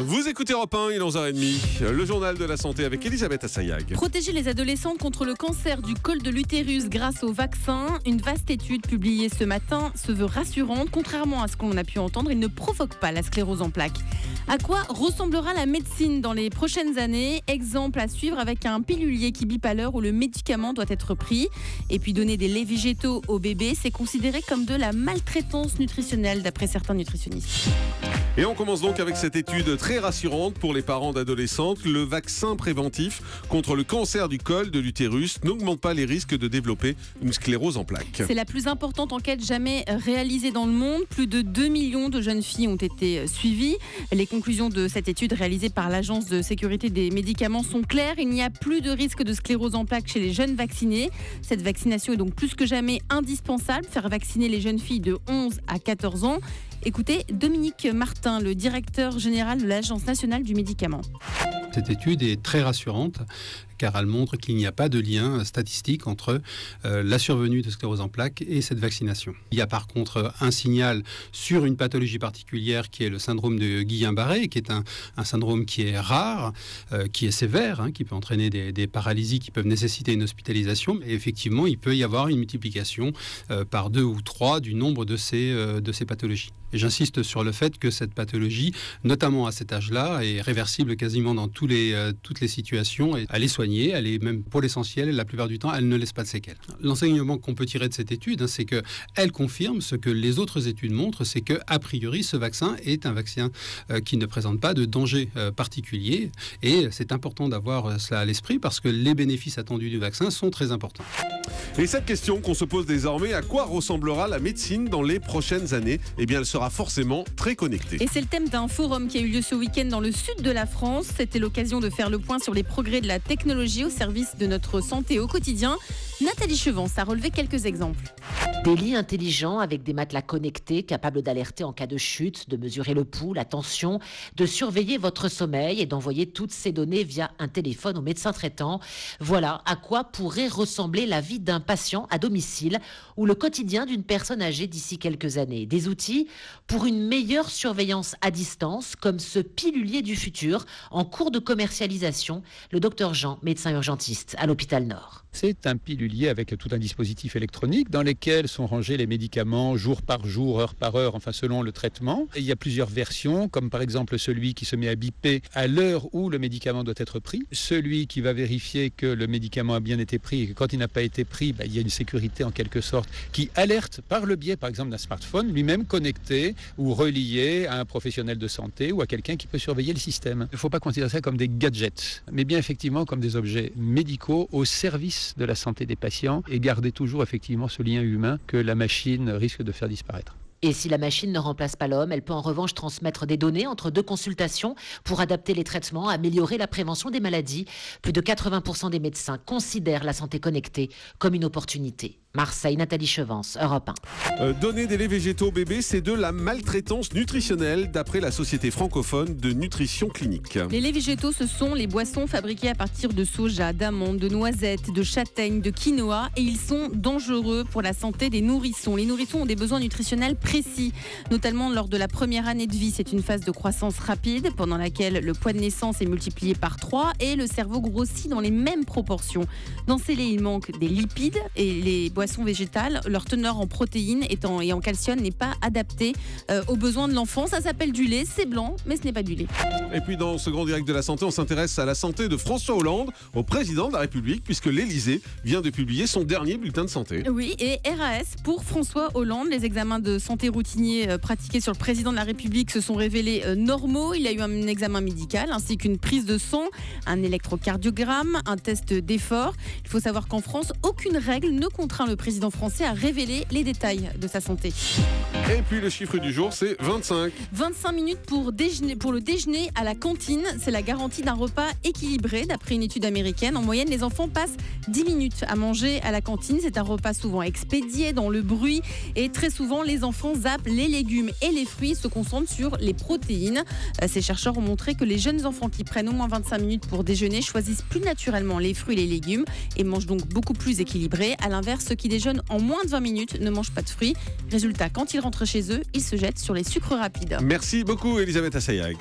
Vous écoutez Europe 1, il est 11h30. Le journal de la santé avec Elisabeth Assayag. Protéger les adolescentes contre le cancer du col de l'utérus grâce au vaccin. Une vaste étude publiée ce matin se veut rassurante. Contrairement à ce qu'on a pu entendre, il ne provoque pas la sclérose en plaques. À quoi ressemblera la médecine dans les prochaines années? Exemple à suivre avec un pilulier qui bip à l'heure où le médicament doit être pris. Et puis donner des laits végétaux aux bébés, c'est considéré comme de la maltraitance nutritionnelle d'après certains nutritionnistes. Et on commence donc avec cette étude très rassurante pour les parents d'adolescentes. Le vaccin préventif contre le cancer du col de l'utérus n'augmente pas les risques de développer une sclérose en plaques. C'est la plus importante enquête jamais réalisée dans le monde. Plus de 2 millions de jeunes filles ont été suivies. Les conclusions de cette étude réalisée par l'Agence de sécurité des médicaments sont claires. Il n'y a plus de risque de sclérose en plaques chez les jeunes vaccinés. Cette vaccination est donc plus que jamais indispensable. Faire vacciner les jeunes filles de 11 à 14 ans. Écoutez Dominique Martin, le directeur général de l'Agence nationale du médicament. Cette étude est très rassurante car elle montre qu'il n'y a pas de lien statistique entre la survenue de sclérose en plaques et cette vaccination. Il y a par contre un signal sur une pathologie particulière qui est le syndrome de Guillain-Barré, qui est un syndrome qui est rare, qui est sévère, qui peut entraîner des paralysies qui peuvent nécessiter une hospitalisation. Et effectivement, il peut y avoir une multiplication par 2 ou 3 du nombre de ces pathologies. Et j'insiste sur le fait que cette pathologie, notamment à cet âge-là, est réversible quasiment dans toutes les situations. Et elle est soignée, elle est même pour l'essentiel, la plupart du temps, elle ne laisse pas de séquelles. L'enseignement qu'on peut tirer de cette étude, c'est qu'elle confirme ce que les autres études montrent, c'est qu'a priori, ce vaccin est un vaccin qui ne présente pas de danger particulier. Et c'est important d'avoir cela à l'esprit parce que les bénéfices attendus du vaccin sont très importants. Et cette question qu'on se pose désormais, à quoi ressemblera la médecine dans les prochaines années? Eh bien, elle sera forcément très connectée. Et c'est le thème d'un forum qui a eu lieu ce week-end dans le sud de la France. C'était l'occasion de faire le point sur les progrès de la technologie au service de notre santé au quotidien. Nathalie Chevance a relevé quelques exemples. Des lits intelligents avec des matelas connectés capables d'alerter en cas de chute, de mesurer le pouls, la tension, de surveiller votre sommeil et d'envoyer toutes ces données via un téléphone au médecin traitant. Voilà à quoi pourrait ressembler la vie d'un patient à domicile ou le quotidien d'une personne âgée d'ici quelques années. Des outils pour une meilleure surveillance à distance, comme ce pilulier du futur en cours de commercialisation. Le docteur Jean, médecin urgentiste à l'hôpital Nord. C'est un pilulier avec tout un dispositif électronique dans lequel sont rangés les médicaments jour par jour, heure par heure, enfin selon le traitement. Et il y a plusieurs versions, comme par exemple celui qui se met à biper à l'heure où le médicament doit être pris, celui qui va vérifier que le médicament a bien été pris et que quand il n'a pas été pris, il y a une sécurité en quelque sorte qui alerte par le biais par exemple d'un smartphone, lui-même connecté ou relié à un professionnel de santé ou à quelqu'un qui peut surveiller le système. Il ne faut pas considérer ça comme des gadgets, mais bien effectivement comme des objets médicaux au service de la santé des patients et garder toujours effectivement ce lien humain que la machine risque de faire disparaître. Et si la machine ne remplace pas l'homme, elle peut en revanche transmettre des données entre 2 consultations pour adapter les traitements, améliorer la prévention des maladies. Plus de 80% des médecins considèrent la santé connectée comme une opportunité. Marseille, Nathalie Chevance, Europe 1. Donner des laits végétaux aux bébés, c'est de la maltraitance nutritionnelle d'après la Société francophone de nutrition clinique. Les laits végétaux, ce sont les boissons fabriquées à partir de soja, d'amandes, de noisettes, de châtaignes, de quinoa et ils sont dangereux pour la santé des nourrissons. Les nourrissons ont des besoins nutritionnels précis, notamment lors de la première année de vie. C'est une phase de croissance rapide pendant laquelle le poids de naissance est multiplié par 3 et le cerveau grossit dans les mêmes proportions. Dans ces laits, il manque des lipides et les boissons végétales, leur teneur en protéines et en calcium n'est pas adaptée aux besoins de l'enfant. Ça s'appelle du lait, c'est blanc, mais ce n'est pas du lait. Et puis dans ce grand direct de la santé, on s'intéresse à la santé de François Hollande, au président de la République, puisque l'Élysée vient de publier son dernier bulletin de santé. Oui, et RAS pour François Hollande. Les examens de santé routiniers pratiqués sur le président de la République se sont révélés normaux. Il a eu un examen médical ainsi qu'une prise de sang, un électrocardiogramme, un test d'effort. Il faut savoir qu'en France, aucune règle ne contraint le président français à révéler les détails de sa santé. Et puis le chiffre du jour, c'est 25. 25 minutes pour le déjeuner à la cantine. C'est la garantie d'un repas équilibré. D'après une étude américaine, en moyenne, les enfants passent 10 minutes à manger à la cantine. C'est un repas souvent expédié dans le bruit. Et très souvent, les enfants zappent les légumes et les fruits, se concentrent sur les protéines. Ces chercheurs ont montré que les jeunes enfants qui prennent au moins 25 minutes pour déjeuner choisissent plus naturellement les fruits et les légumes et mangent donc beaucoup plus équilibré. À l'inverse, ceux qui déjeunent en moins de 20 minutes ne mangent pas de fruits. Résultat, quand ils rentrent chez eux, ils se jettent sur les sucres rapides. Merci beaucoup Elisabeth Assayag.